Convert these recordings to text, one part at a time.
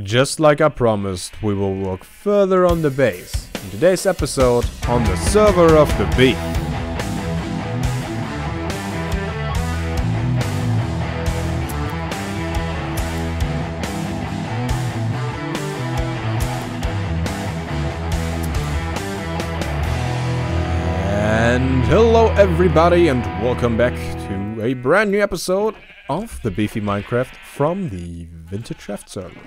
Just like I promised, we will work further on the base. In today's episode, on the server of the Beef. And hello everybody, and welcome back to a brand new episode of the Beefy Minecraft from the VintageCraft server.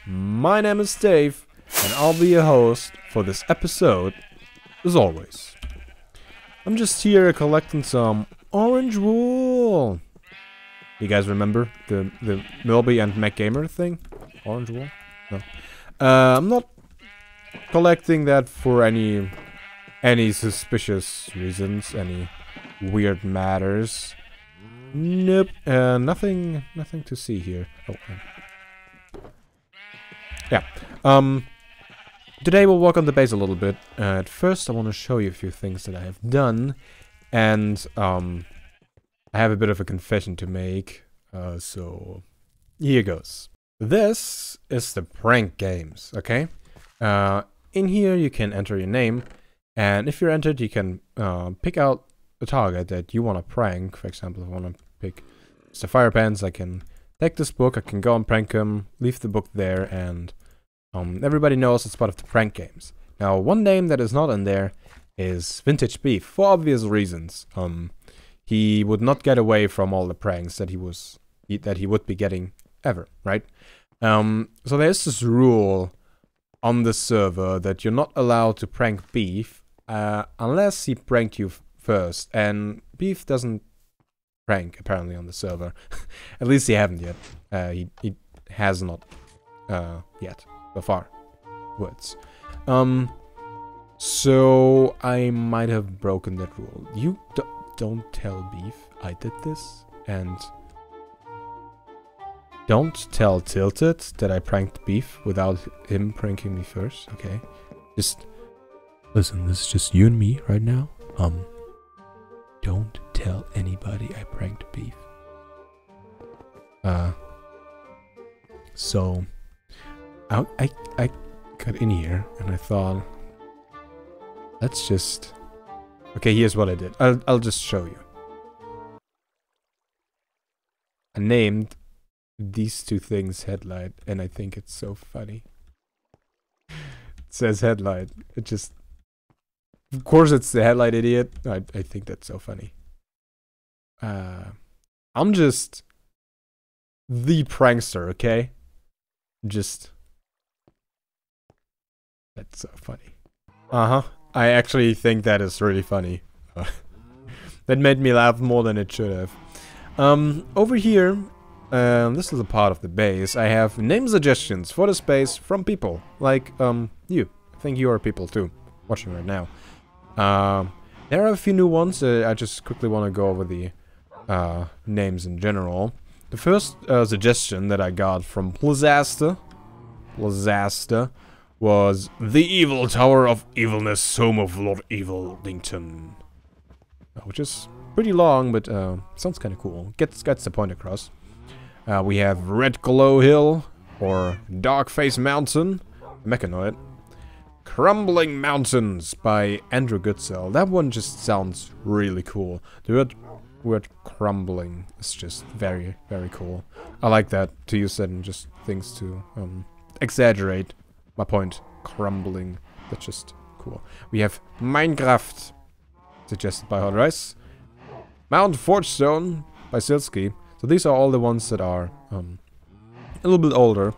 My name is Dave, and I'll be your host for this episode, as always. I'm just here collecting some orange wool. You guys remember the Milby and MacGamer thing? Orange wool? No. I'm not collecting that for any suspicious reasons, any weird matters. Nope. Nothing to see here. Oh. Yeah. Today we'll work on the base a little bit. At first I want to show you a few things that I have done, and I have a bit of a confession to make. So here goes. This is the prank games, okay? In here you can enter your name, and if you're entered, you can pick out a target that you want to prank. For example, if I want to pick Mr. Firepants, I can take this book, I can go and prank him, leave the book there, and everybody knows it's part of the prank games. Now, one name that is not in there is Vintage Beef, for obvious reasons. He would not get away from all the pranks that he would be getting ever, right? So there's this rule on the server that you're not allowed to prank Beef unless he pranked you first, and Beef doesn't prank apparently on the server. At least he haven't yet. He has not yet so far. Words. So I might have broken that rule. You don't tell Beef I did this, and don't tell Tilted that I pranked Beef without him pranking me first. Okay, just listen. This is just you and me right now. Don't tell anybody I pranked Beef. So I got in here and I thought, let's just. Okay, here's what I did. I'll just show you. I named these two things headlight, and I think it's so funny. It says headlight. It just. Of course, it's the headlight idiot. I think that's so funny. I'm just the prankster, okay? Just. That's so funny. I actually think that is really funny. That made me laugh more than it should have. Over here, this is a part of the base. I have name suggestions for the space from people like you. I think you are people too, watching right now. There are a few new ones. I just quickly want to go over the names in general. The first suggestion that I got from Plazaster was the Evil Tower of Evilness, home of Lord Evildington, which is pretty long, but sounds kind of cool. Gets the point across. We have Red Glow Hill or Dark Face Mountain, Mechanoid. Crumbling Mountains by Andrew Goodsell. That one just sounds really cool. The word crumbling is just very, very cool. I like that, to use that in just things to exaggerate my point. Crumbling. That's just cool. We have Minecraft, suggested by Hot Rice. Mount Forgestone by Silsky. So these are all the ones that are a little bit older.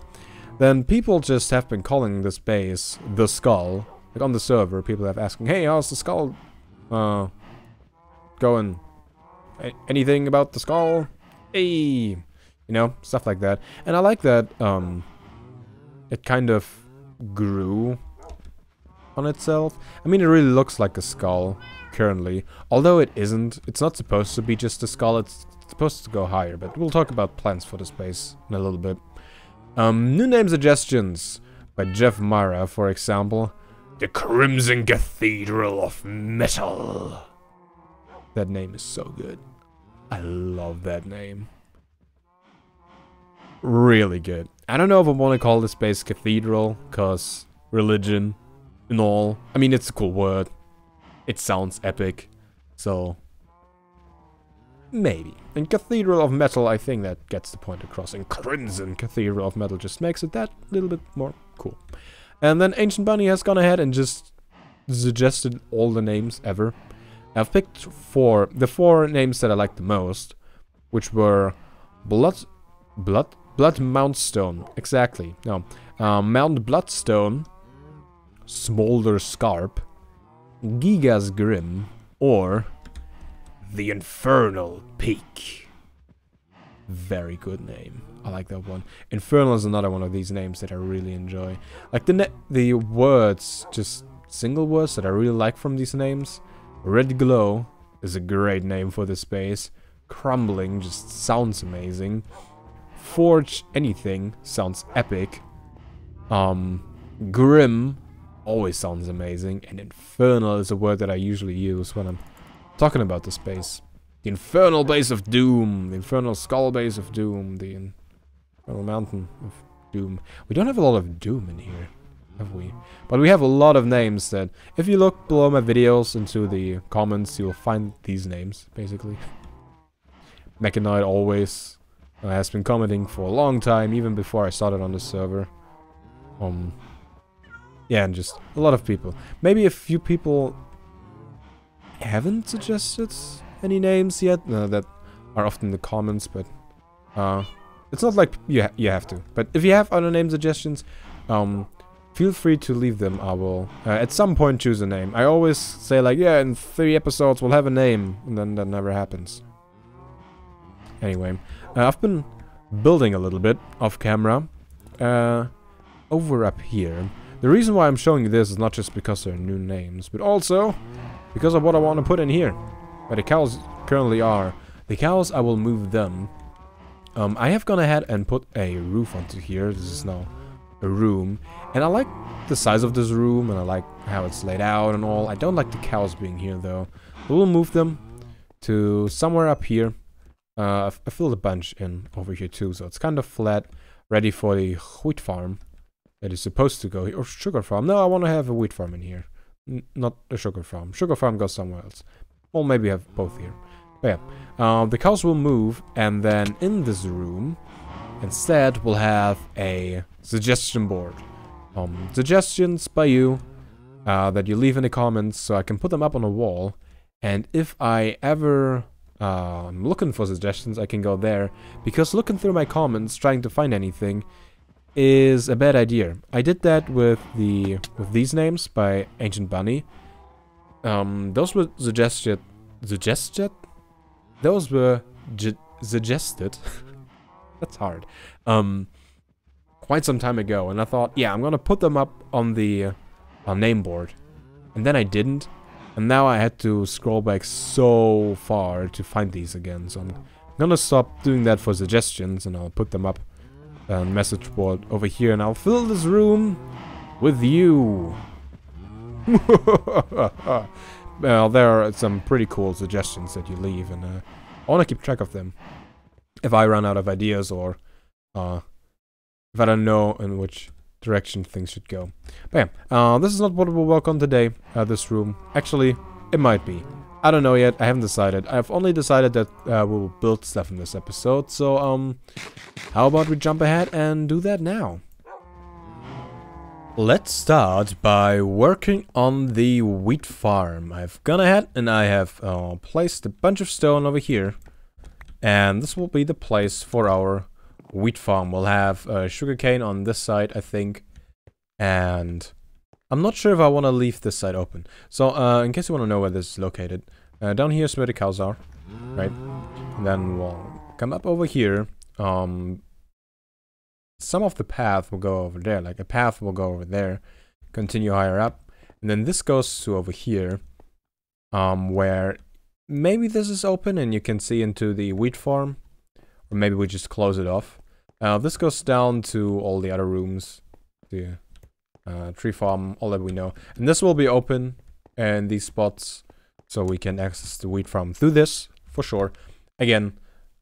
Then people just have been calling this base the Skull. Like on the server, people have asking, hey, how's the Skull going? Anything about the Skull? Hey! You know, stuff like that. And I like that it kind of grew on itself. I mean, it really looks like a skull currently. Although it isn't. It's not supposed to be just a skull. It's supposed to go higher. But we'll talk about plans for the space in a little bit. New name suggestions by Jeff Mara, for example. The Crimson Cathedral of Metal. That name is so good. I love that name. really good. I don't know if I want to call this base cathedral, cause religion and all. I mean, it's a cool word. It sounds epic, so maybe. And Cathedral of Metal, I think that gets the point across. And Crimson Cathedral of Metal just makes it that little bit more cool. And then Ancient Bunny has gone ahead and just suggested all the names ever. I've picked the four names that I like the most, which were Blood Mountstone, exactly. No, Mount Bloodstone, Smolder Scarp, Giga's Grim, or the Infernal Peak. Very good name. I like that one. Infernal is another one of these names that I really enjoy. Like the words, just single words that I really like from these names. Red Glow is a great name for this base. Crumbling just sounds amazing. Forge Anything sounds epic. Grim always sounds amazing. And Infernal is a word that I usually use when I'm talking about the space. The Infernal Base of Doom, the Infernal Skull Base of Doom, the Infernal Mountain of Doom. We don't have a lot of Doom in here, have we? But we have a lot of names that, if you look below my videos into the comments, you'll find these names, basically. Mechanoid always has been commenting for a long time, even before I started on the server. Yeah, and just a lot of people. Maybe a few people haven't suggested any names yet that are often in the comments, but it's not like you have to. But if you have other name suggestions, feel free to leave them. I will at some point choose a name. I always say like, yeah, in 3 episodes we'll have a name, and then that never happens. Anyway, I've been building a little bit off camera over up here. The reason why I'm showing you this is not just because they're new names, but also because of what I want to put in here. Where the cows currently are. The cows, I will move them. I have gone ahead and put a roof onto here. This is now a room. And I like the size of this room, and I like how it's laid out and all. I don't like the cows being here, though. We'll move them to somewhere up here. I filled a bunch in over here, too, so it's kind of flat, ready for the wheat farm that is supposed to go here. Or sugar farm. No, I want to have a wheat farm in here. Not a sugar farm. Sugar farm goes somewhere else. Well, maybe have both here. But yeah, the cows will move, and then in this room, instead, we'll have a suggestion board. Suggestions by you that you leave in the comments, so I can put them up on a wall. And if I ever am looking for suggestions, I can go there, because looking through my comments, trying to find anything, is a bad idea. I did that with these names by Ancient Bunny. Those were suggested. Those were suggested. That's hard. Quite some time ago, and I thought, yeah, I'm gonna put them up on the name board, and then I didn't, and now I had to scroll back so far to find these again. So I'm gonna stop doing that for suggestions, and I'll put them up on message board over here, and I'll fill this room with you. Well, there are some pretty cool suggestions that you leave, and I want to keep track of them. If I run out of ideas, or if I don't know in which direction things should go. But yeah, this is not what we'll work on today, this room. Actually, it might be. I don't know yet, I haven't decided. I've only decided that we'll build stuff in this episode, so how about we jump ahead and do that now? Let's start by working on the wheat farm. I've gone ahead and I have placed a bunch of stone over here. And this will be the place for our wheat farm. We'll have sugarcane on this side, I think. And I'm not sure if I want to leave this side open. So in case you want to know where this is located, down here is where the cows are, right? And then we'll come up over here. Some of the path will go over there, like a path will go over there, continue higher up, and then this goes to over here, where maybe this is open and you can see into the wheat farm, or maybe we just close it off. This goes down to all the other rooms, the tree farm, all that we know, and this will be open in these spots, so we can access the wheat farm through this, for sure. Again,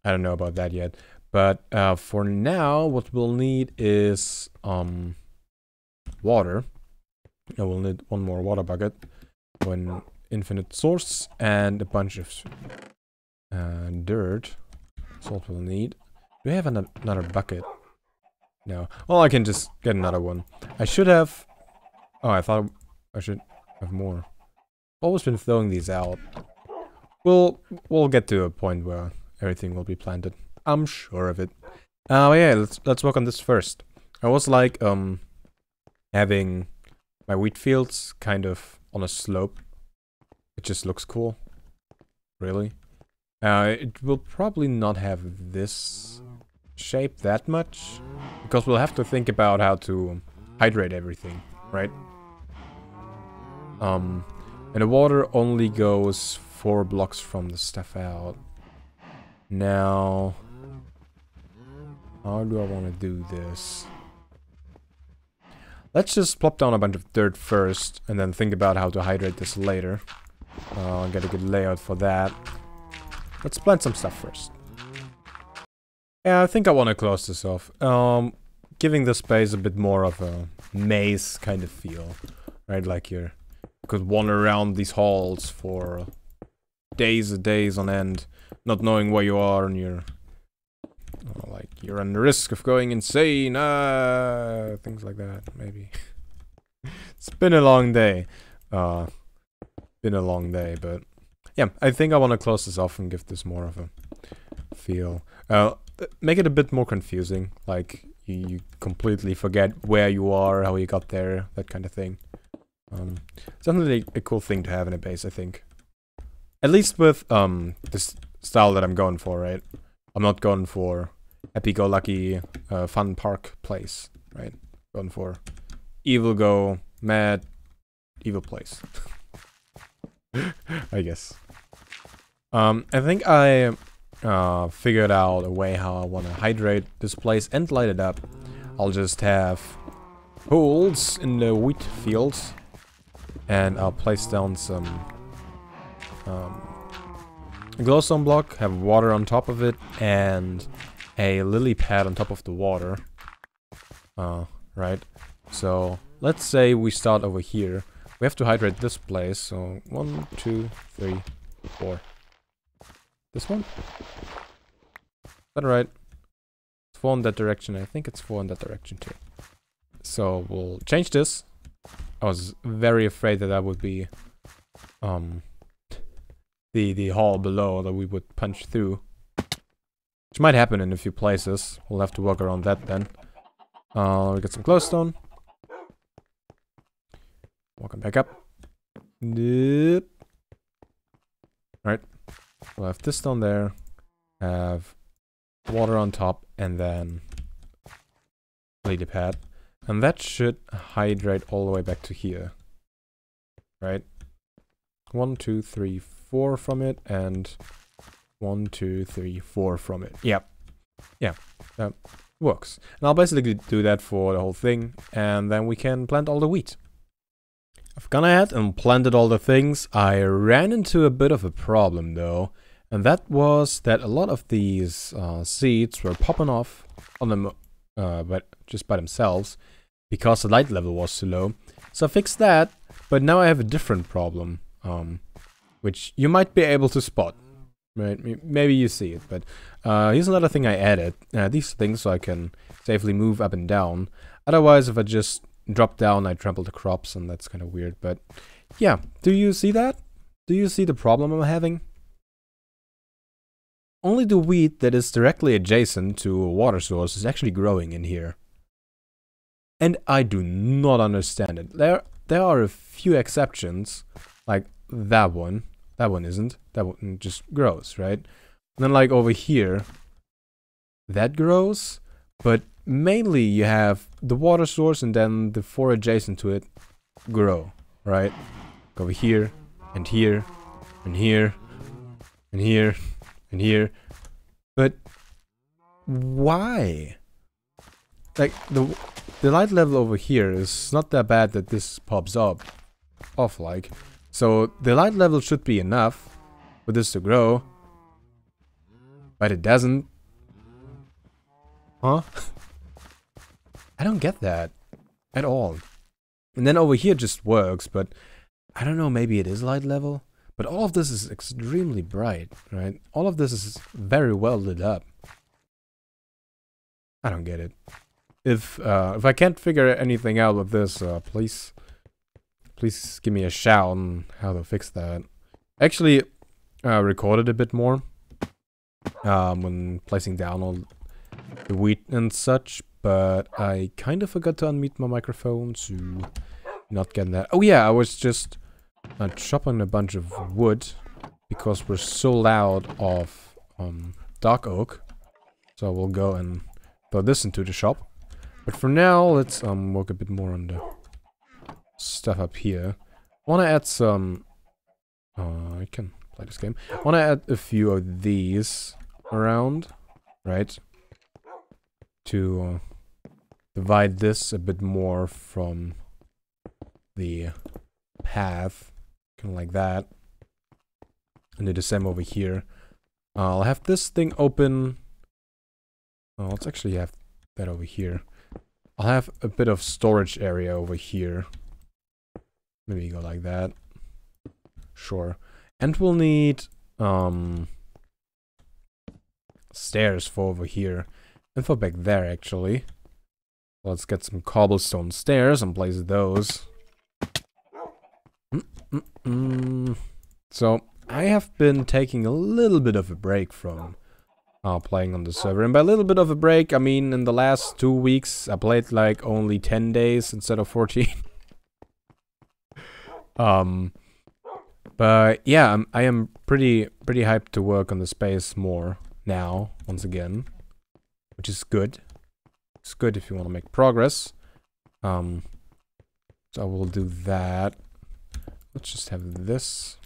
I don't know about that yet. But for now, what we'll need is water. I will need one more water bucket, one infinite source, and a bunch of dirt. That's what we'll need. Do we have another bucket? No. Well, I can just get another one. I should have... Oh, I thought I should have more. Always been throwing these out. We'll get to a point where everything will be planted. I'm sure of it. Yeah, let's work on this first. I was like having my wheat fields kind of on a slope. It just looks cool. Really. It will probably not have this shape that much, because we'll have to think about how to hydrate everything, right? And the water only goes 4 blocks from the stuff out. Now, how do I want to do this? Let's just plop down a bunch of dirt first, and then think about how to hydrate this later. I'll get a good layout for that. Let's plant some stuff first. Yeah, I think I want to close this off. Giving the space a bit more of a maze kind of feel. Right, like you could wander around these halls for days and days on end, not knowing where you are, and you're like you're on the risk of going insane. Things like that, maybe. It's been a long day. But yeah, I think I want to close this off and give this more of a feel. Make it a bit more confusing, like you completely forget where you are, how you got there, that kind of thing. It's definitely a cool thing to have in a base, I think. At least with this style that I'm going for, right? I'm not going for happy-go-lucky fun park place, right? Going for evil go, mad, evil place. I guess. I think I figured out a way how I want to hydrate this place and light it up. I'll just have holes in the wheat fields, and I'll place down some glowstone block, have water on top of it, and a lily pad on top of the water. Right? So, let's say we start over here. We have to hydrate this place, so 1, 2, 3, 4. This one? Is that right? It's 4 in that direction. I think it's 4 in that direction too. So we'll change this. I was very afraid that that would be the hall below that we would punch through, which might happen in a few places. We'll have to work around that then. We get some glowstone. Walking back up. Yep. Alright. We'll have this down there. Have water on top, and then lily pad. And that should hydrate all the way back to here. Right? 1, 2, 3, 4 from it, and 1, 2, 3, 4 from it. Yep. Yeah. That works. And I'll basically do that for the whole thing, and then we can plant all the wheat. I've gone ahead and planted all the things. I ran into a bit of a problem though, and that was that a lot of these seeds were popping off on them, but just by themselves, because the light level was too low. So I fixed that, but now I have a different problem, which you might be able to spot. Right? Maybe you see it, but here's another thing I added. These things so I can safely move up and down. Otherwise, if I just drop down, I trample the crops, and that's kind of weird. But yeah, do you see that? Do you see the problem I'm having? Only the wheat that is directly adjacent to a water source is actually growing in here. And I do not understand it. There are a few exceptions, like that one. That one isn't. That one just grows, right? And then like over here, that grows, but mainly you have the water source and then the 4 adjacent to it grow, right? Go over here, and here, and here, and here, and here. But why? Like the light level over here is not that bad that this pops up off like. So the light level should be enough for this to grow. But it doesn't. Huh? I don't get that at all. And then over here just works, but I don't know, maybe it is light level. But all of this is extremely bright, right? All of this is very well lit up. I don't get it. If I can't figure anything out with this, please give me a shout on how to fix that. Actually, recorded a bit more when placing down all the wheat and such, but I kind of forgot to unmute my microphone, so not getting that. Oh yeah, I was just chopping a bunch of wood because we're so loud of dark oak. So we'll go and throw this into the shop. But for now, let's work a bit more on the stuff up here. I want to add some... I can play this game. I want to add a few of these around, right? To divide this a bit more from the path. Kind of like that. And do the same over here. I'll have this thing open. Let's actually have that over here. I'll have a bit of storage area over here. Maybe go like that. Sure. And we'll need stairs for over here. And for back there, actually. Let's get some cobblestone stairs and place those. So, I have been taking a little bit of a break from playing on the server. And by a little bit of a break, I mean in the last 2 weeks, I played like only 10 days instead of 14. But yeah, I am pretty hyped to work on the space more now, once again. Which is good. It's good if you want to make progress. So I will do that. Let's just have this.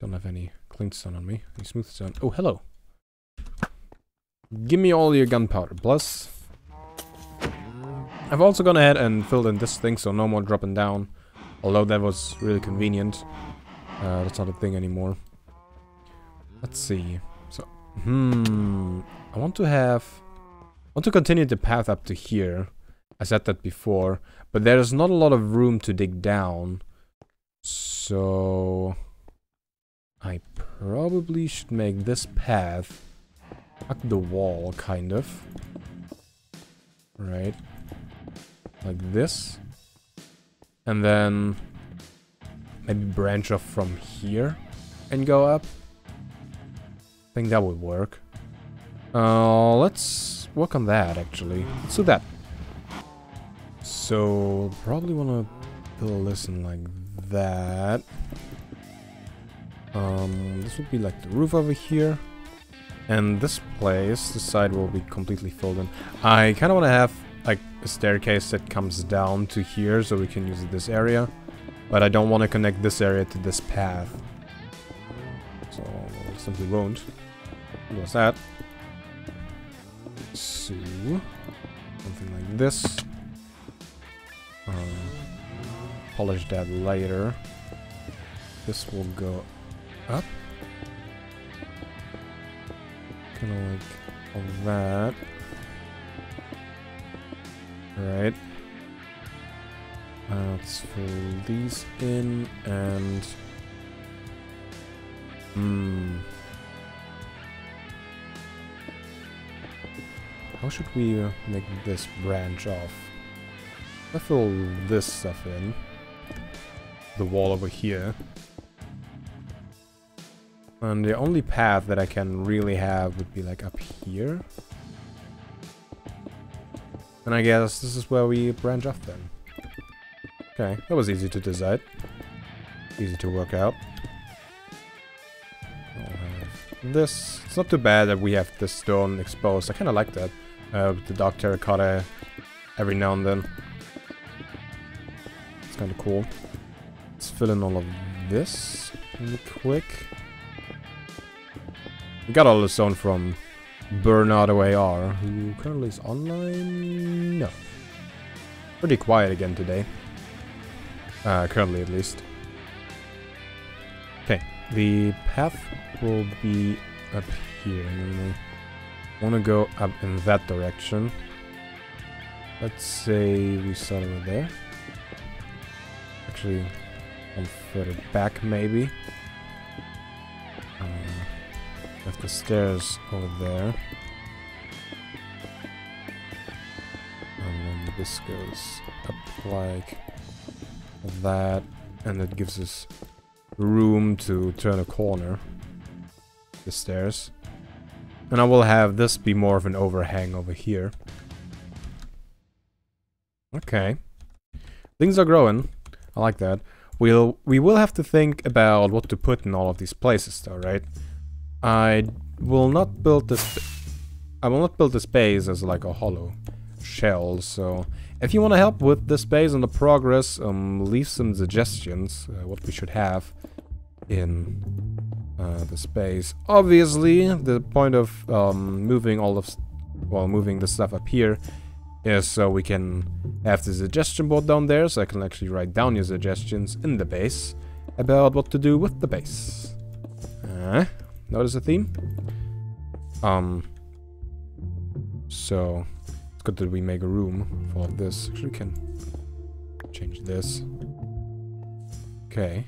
Don't have any clean stone on me. Any smooth stone. Oh, hello. Give me all your gunpowder. Plus, I've also gone ahead and filled in this thing, so no more dropping down. Although that was really convenient. That's not a thing anymore. Let's see. So, I want to continue the path up to here. I said that before, but there's not a lot of room to dig down. So I probably should make this path up the wall, kind of. Right. Like this. And then maybe branch off from here and go up. I think that would work. Let's work on that, actually. Let's do that. So, probably want to build this in like that. This would be like the roof over here. And this place, this side will be completely filled in. I kind of want to have like a staircase that comes down to here so we can use this area. But I don't want to connect this area to this path. So, I simply won't. What's that? So, something like this. Polish that later. This will go up. Kind of like all that. Right. Let's fill these in and... How should we make this branch off? I fill this stuff in. The wall over here. And the only path that I can really have would be like up here. And I guess this is where we branch off then. Okay, that was easy to decide. Easy to work out. I'll have this. It's not too bad that we have this stone exposed. I kind of like that. The dark terracotta every now and then. It's kind of cool. Let's fill in all of this really quick. We got all the stone from Bernardo AR, who currently is online. No. Pretty quiet again today. Currently at least. Okay, the path will be up here. I want to go up in that direction. Let's say we start over there. Actually, one further back maybe. Have the stairs over there. And then this goes up like that. And it gives us room to turn a corner. The stairs. And I will have this be more of an overhang over here. Okay. Things are growing. I like that. We will have to think about what to put in all of these places though, right? I will not build this base as like a hollow shell, so if you want to help with this base and the progress, leave some suggestions what we should have in the space. Obviously, the point of moving the stuff up here is so we can have the suggestion board down there, so I can actually write down your suggestions in the base about what to do with the base. Notice the theme? So it's good that we make a room for this. Actually, we can change this. Okay.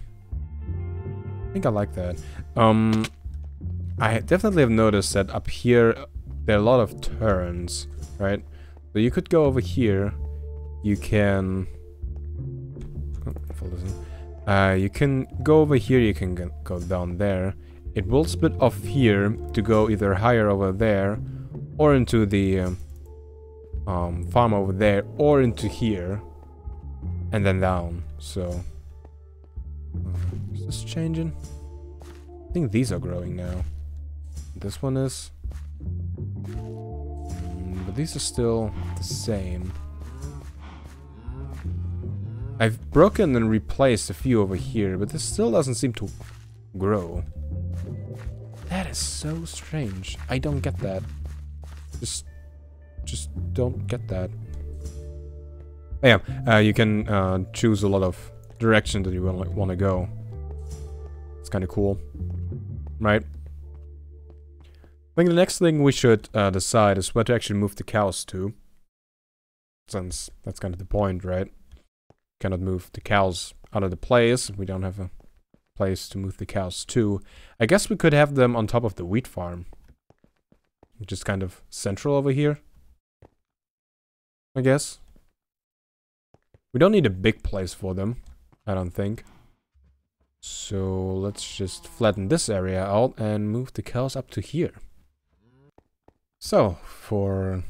I think I like that. I definitely have noticed that up here there are a lot of turns, right? So you could go over here. You can... you can go over here, you can go down there. It will split off here to go either higher over there, or into the farm over there, or into here, and then down. So, is this changing? I think these are growing now. This one is, but these are still the same. I've broken and replaced a few over here, but this still doesn't seem to grow. That is so strange. I don't get that. Just don't get that. Yeah, you can choose a lot of direction that you want to go. It's kind of cool, right? I think the next thing we should decide is where to actually move the cows to. Since that's kind of the point, right? Cannot move the cows out of the place. We don't have a place to move the cows to. I guess we could have them on top of the wheat farm, which is kind of central over here, I guess. We don't need a big place for them, I don't think. So let's just flatten this area out and move the cows up to here. So, in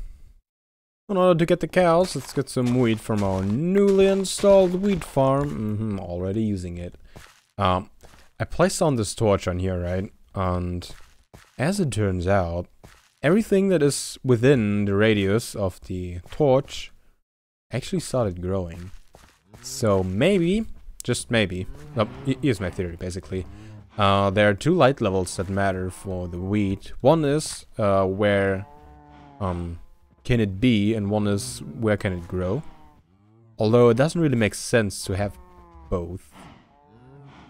order to get the cows, let's get some wheat from our newly installed wheat farm. Already using it. I placed on this torch on here, right? And as it turns out, everything that is within the radius of the torch actually started growing. So maybe, just maybe, here's my theory basically. There are two light levels that matter for the wheat. One is where can it be, and one is where can it grow. Although it doesn't really make sense to have both.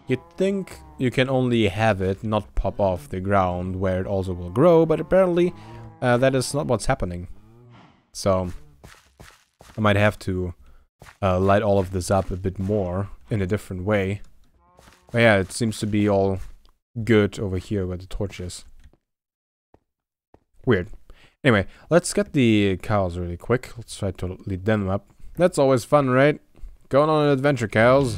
You'd think you can only have it not pop off the ground where it also will grow, but apparently that is not what's happening. So I might have to light all of this up a bit more in a different way. But yeah, it seems to be all good over here where the torch is. Weird. Anyway, let's get the cows really quick. Let's try to lead them up. That's always fun, right? Going on an adventure, cows.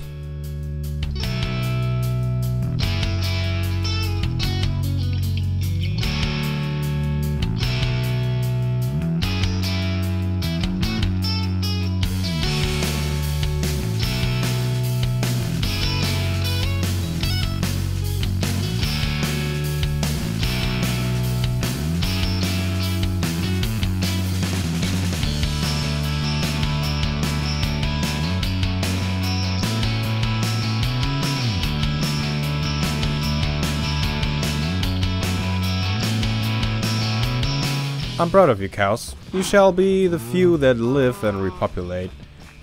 I'm proud of you, cows. You shall be the few that live and repopulate.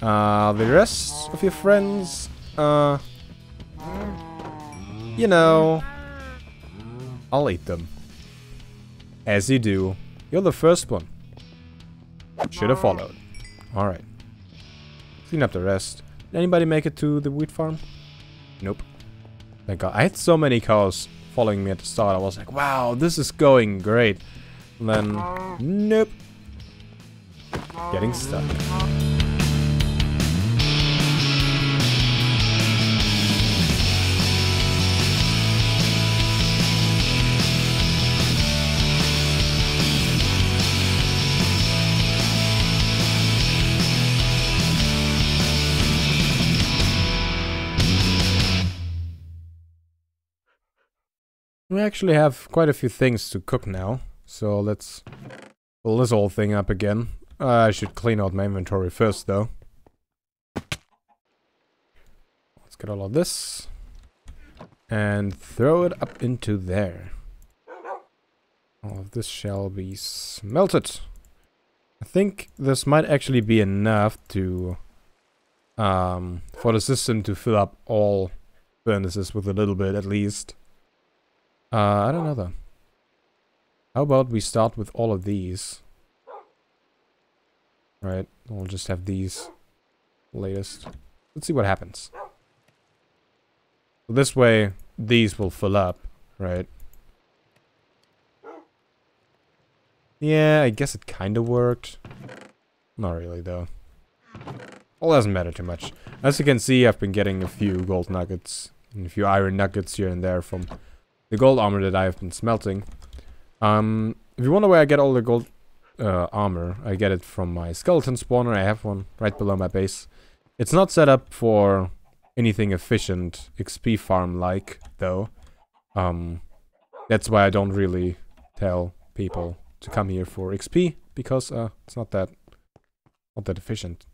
The rest of your friends, you know, I'll eat them. As you do You're the first one. Should have followed. Alright. Clean up the rest. Did anybody make it to the wheat farm? Nope. Thank God. I had so many cows following me at the start. I was like, wow, this is going great. And then, nope. Getting stuck. We actually have quite a few things to cook now, so let's pull this whole thing up again. I should clean out my inventory first, though. Let's get all of this and throw it up into there. All of this shall be smelted. I think this might actually be enough to for the system to fill up all furnaces with a little bit at least. I don't know though. How about we start with all of these? Right, we'll just have these latest. Let's see what happens. So this way, these will fill up, right? Yeah, I guess it kind of worked. Not really though. Well, doesn't matter too much. As you can see, I've been getting a few gold nuggets and a few iron nuggets here and there from the gold armor that I have been smelting. If you wonder where I get all the gold armor, I get it from my skeleton spawner. I have one right below my base. It's not set up for anything efficient XP farm like though. That's why I don't really tell people to come here for XP, because it's not that efficient.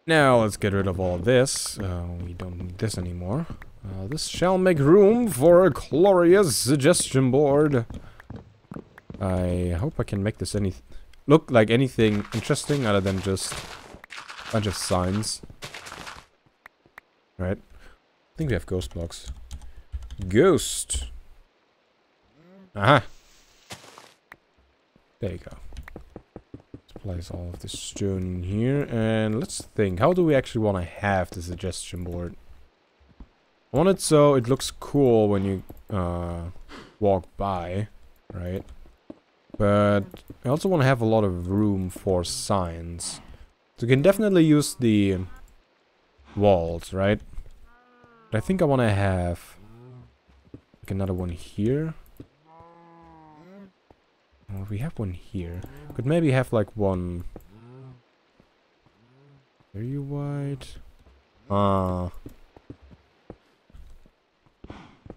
Now let's get rid of all of this. We don't need this anymore. This shall make room for a glorious suggestion board. I hope I can make this look like anything interesting other than just a bunch of signs. Right. I think we have ghost blocks. Ghost. Aha. There you go. Let's place all of this stone in here, and let's think. How do we actually want to have the suggestion board? I want it so it looks cool when you walk by, right? But I also want to have a lot of room for signs. So you can definitely use the walls, right? But I think I want to have like another one here. Oh, we have one here. Could maybe have like one very wide.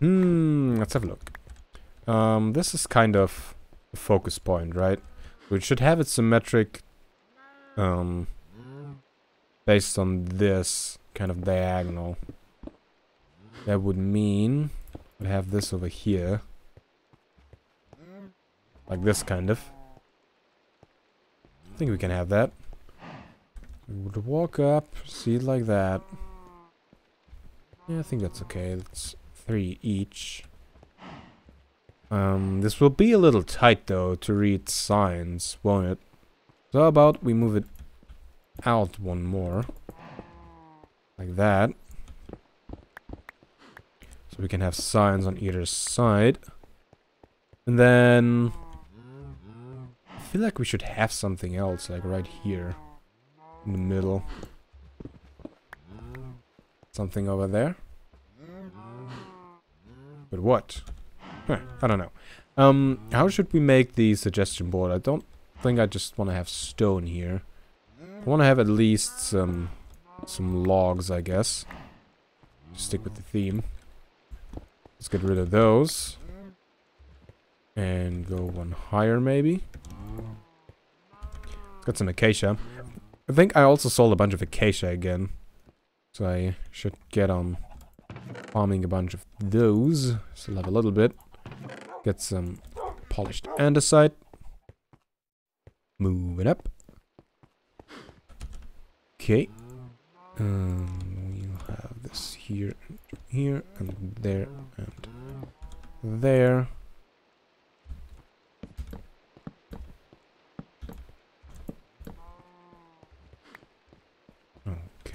Let's have a look. This is kind of a focus point, right? So it should have it symmetric based on this kind of diagonal. That would mean I'd have this over here. Like this kind of. I think we can have that. We would walk up, see it like that. Yeah, I think that's okay. It's 3 each. This will be a little tight though to read signs, won't it? So how about we move it out one more. Like that. So we can have signs on either side. And then I feel like we should have something else, like right here. In the middle. Something over there. But what? Huh, I don't know. How should we make the suggestion board? I don't think I just want to have stone here. I want to have at least some logs, I guess. Stick with the theme. Let's get rid of those. And go one higher, maybe. Got some acacia. I think I also sold a bunch of acacia again. So I should get on farming a bunch of those. Still have a little bit. Get some polished andesite. Move it up. Okay. We'll have this here, here, and there, and there.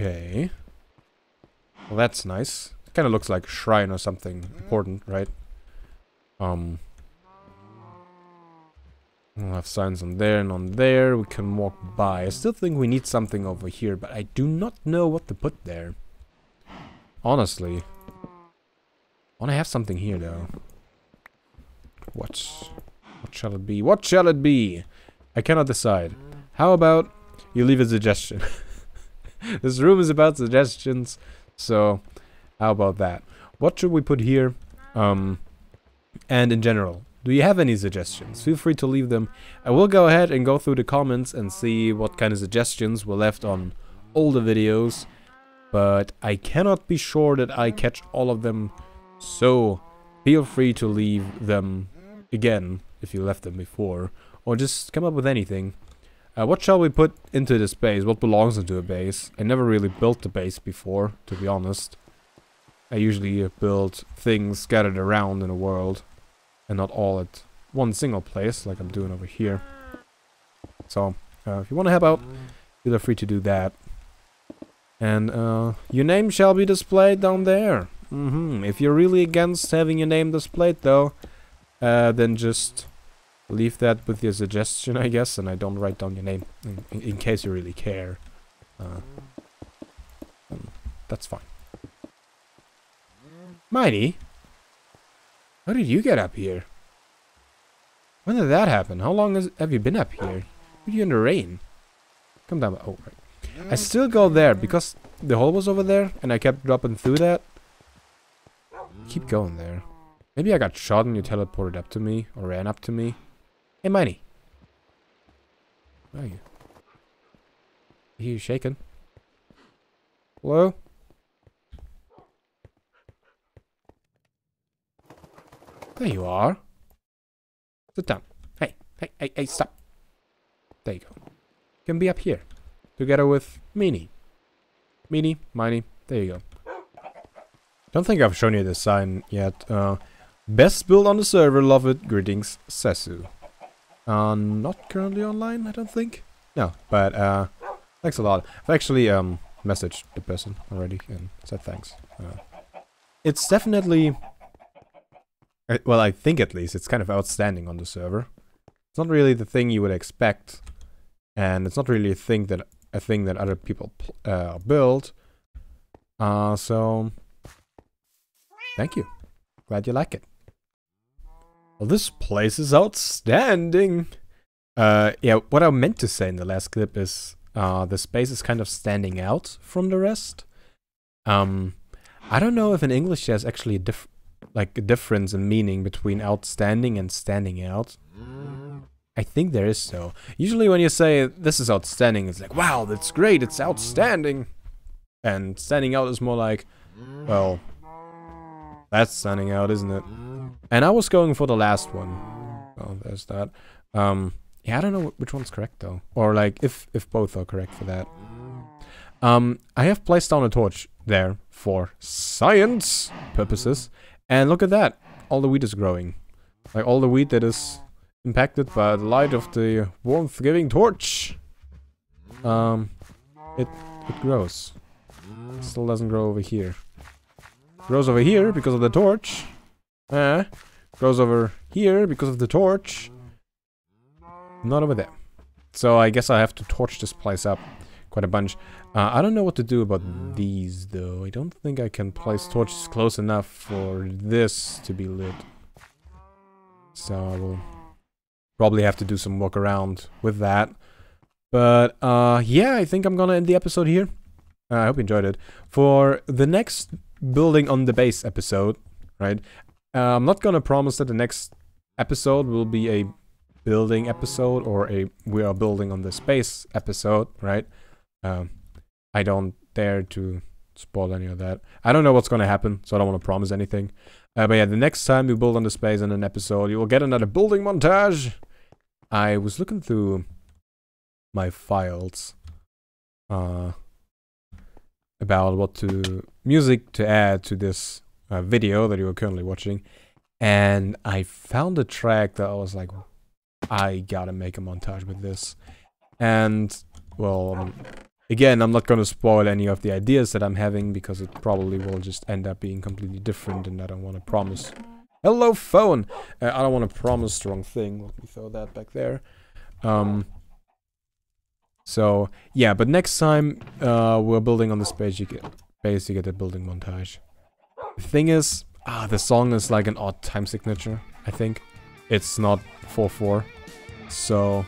Okay. Well, that's nice. It kind of looks like a shrine or something important, right? We'll have signs on there and on there. We can walk by. I still think we need something over here, but I do not know what to put there. Honestly. I want to have something here, though. What shall it be? What shall it be? I cannot decide. How about you leave a suggestion? This room is about suggestions, so how about that? What should we put here? And in general, do you have any suggestions? Feel free to leave them. I will go ahead and go through the comments and see what kind of suggestions were left on older videos, but I cannot be sure that I catch all of them, so feel free to leave them again if you left them before, or just come up with anything. What shall we put into this base? What belongs into a base? I never really built the base before, to be honest. I usually build things scattered around in the world, and not all at one single place, like I'm doing over here. So, if you want to help out, feel free to do that. And, your name shall be displayed down there. If you're really against having your name displayed, though, then just leave that with your suggestion, I guess, and I don't write down your name, in case you really care. That's fine. Mighty? How did you get up here? When did that happen? How long have you been up here? Were you in the rain? Come down. Oh, right. I still go there because the hole was over there and I kept dropping through that. Keep going there. Maybe I got shot and you teleported up to me or ran up to me. Hey, Mighty. Where are you? Are you shaking? Hello? There you are. Sit down. Hey, stop. There you go. You can be up here. Together with Meanie. Meanie, Mighty. There you go. Don't think I've shown you this sign yet. Best build on the server, love it. Greetings, Sesu. Not currently online, I don't think. No, but thanks a lot. I've actually messaged the person already and said thanks. It's definitely, well, I think at least it's kind of outstanding on the server. It's not really the thing you would expect, and it's not really a thing that other people build. So thank you. Glad you like it. Well, this place is outstanding. Yeah, what I meant to say in the last clip is the space is kind of standing out from the rest. I don't know if in English there's actually a difference in meaning between outstanding and standing out. I think there is so. Usually when you say this is outstanding, it's like, wow, that's great, it's outstanding. And standing out is more like, well, that's standing out, isn't it? And I was going for the last one. Oh, there's that. Yeah, I don't know which one's correct though. Or like, if both are correct for that. I have placed down a torch there for science purposes. And look at that. All the wheat is growing. Like all the wheat that is impacted by the light of the warmth-giving torch. It grows. Still doesn't grow over here. Grows over here because of the torch. Grows over here because of the torch. Not over there. So I guess I have to torch this place up quite a bunch. I don't know what to do about these though. I don't think I can place torches close enough for this to be lit. So I will probably have to do some work around with that. But yeah, I think I'm gonna end the episode here. I hope you enjoyed it. For the next building on the base episode, right? I'm not gonna promise that the next episode will be a building episode or a we are building on the space episode, right? I don't dare to spoil any of that. I don't know what's gonna happen, so I don't want to promise anything. But yeah, the next time we build on the space in an episode, you will get another building montage. I was looking through my files about what music to add to this video that you are currently watching, and I found a track that I was like, I gotta make a montage with this. And well, Again, I'm not gonna spoil any of the ideas that I'm having, because it probably will just end up being completely different, and I don't want to promise. Hello, phone! I don't want to promise the wrong thing. Let me throw that back there. So, yeah, but next time we're building on this base, you get a building montage. The thing is, the song is like an odd time signature, I think. It's not 4/4. So,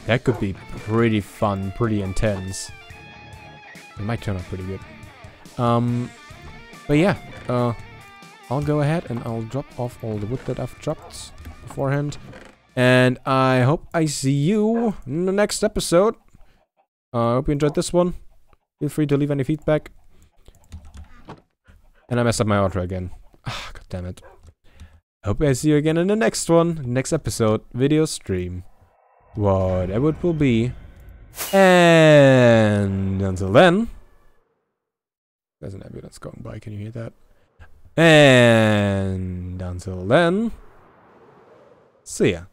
that could be pretty fun, pretty intense. It might turn out pretty good. But yeah, I'll go ahead and I'll drop off all the wood that I've dropped beforehand. And I hope I see you in the next episode. I hope you enjoyed this one. Feel free to leave any feedback. And I messed up my outro again. God damn it. I hope I see you again in the next one. Next episode, video stream. Whatever it will be. And until then. There's an ambulance going by, can you hear that? And until then. See ya.